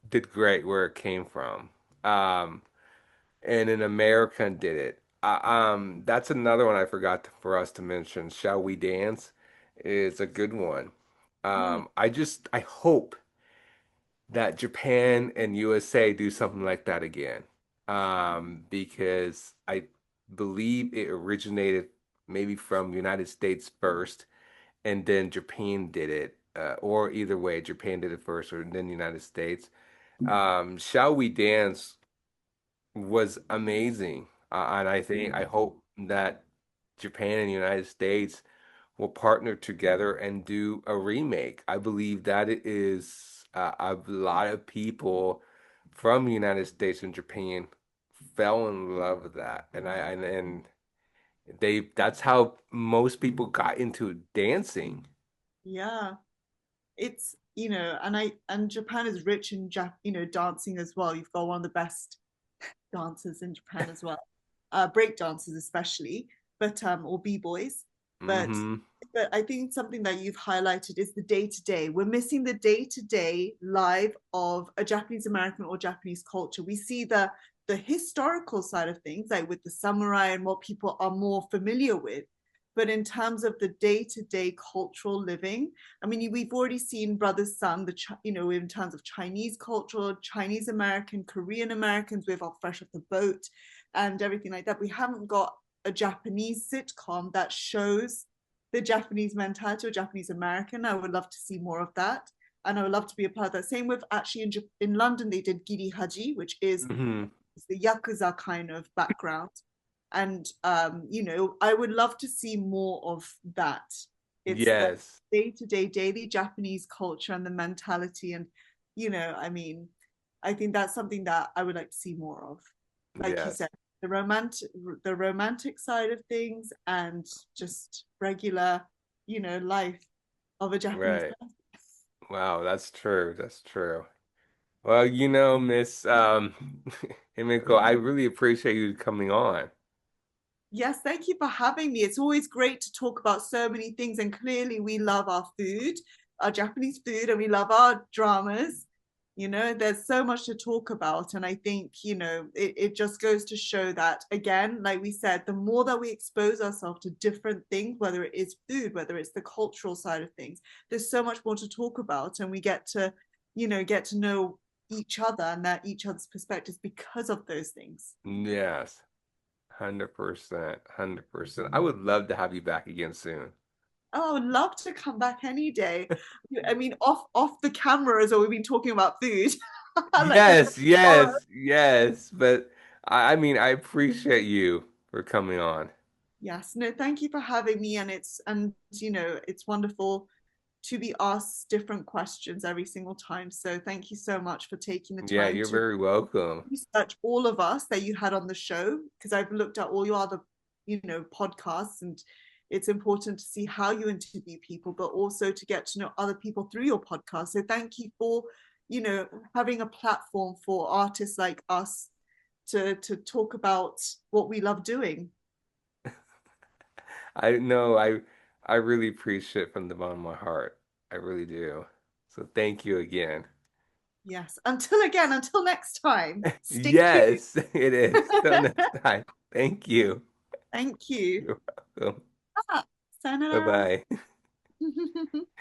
did great where it came from. Um, and an American did it. That's another one I forgot for us to mention. Shall We Dance is a good one. mm, I hope that Japan and USA do something like that again. Because I believe it originated maybe from United States first, and then Japan did it, or either way, Japan did it first, or then United States. Shall We Dance was amazing. And I hope that Japan and the United States will partner together and do a remake. I believe that it is a lot of people from the United States and Japan. fell in love with that, and they that's how most people got into dancing. Yeah, it's and Japan is rich in dancing as well. You've got one of the best dancers in Japan as well, break dancers especially, but or b-boys. But Hmm. I think something that you've highlighted is the day to day. We're missing the day to day life of a Japanese American or Japanese culture. We see the historical side of things, like with the samurai and what people are more familiar with. But in terms of the day to day cultural living, I mean, we've already seen Brother's Son, in terms of Chinese culture, Chinese American, Korean Americans with our Fresh Off the Boat and everything like that. We haven't got a Japanese sitcom that shows the Japanese mentality or Japanese American. I would love to see more of that. And I would love to be a part of that. Same with actually in London, they did Giri Haji, which is Hmm. the Yakuza kind of background. And, I would love to see more of that. It's the Yes, day to day, daily Japanese culture and the mentality. And, I mean, I think that's something that I would like to see more of. Like you yes, said, the romantic side of things and just regular, life of a Japanese right. person. Wow, that's true. That's true. Well, Miss Emiko, I really appreciate you coming on. Yes, thank you for having me. It's always great to talk about so many things, and clearly we love our food, our Japanese food, and we love our dramas. There's so much to talk about, and I think, it just goes to show that, again, like we said, the more that we expose ourselves to different things, whether it is food, whether it's the cultural side of things, there's so much more to talk about, and we get to know each other and that each other's perspectives because of those things. Yes, 100%, 100%. I would love to have you back again soon. Oh, I would love to come back any day. I mean, off the camera as well, we've been talking about food. Like we're Yes, yes, yes. But I mean, I appreciate you for coming on. yes, no, thank you for having me. It's wonderful to be asked different questions every single time. So thank you so much for taking the Yeah, time you're to very welcome. research all of us that you had on the show, because I've looked at all your other, podcasts, and it's important to see how you interview people, but also to get to know other people through your podcast. So thank you for, having a platform for artists like us to talk about what we love doing. I know I really appreciate it from the bottom of my heart. I really do. So thank you again. Yes. Until next time. Stay tuned. Yes, it is. Till next time. Thank you. Thank you. You're welcome. Ah, sayonara. Bye-bye.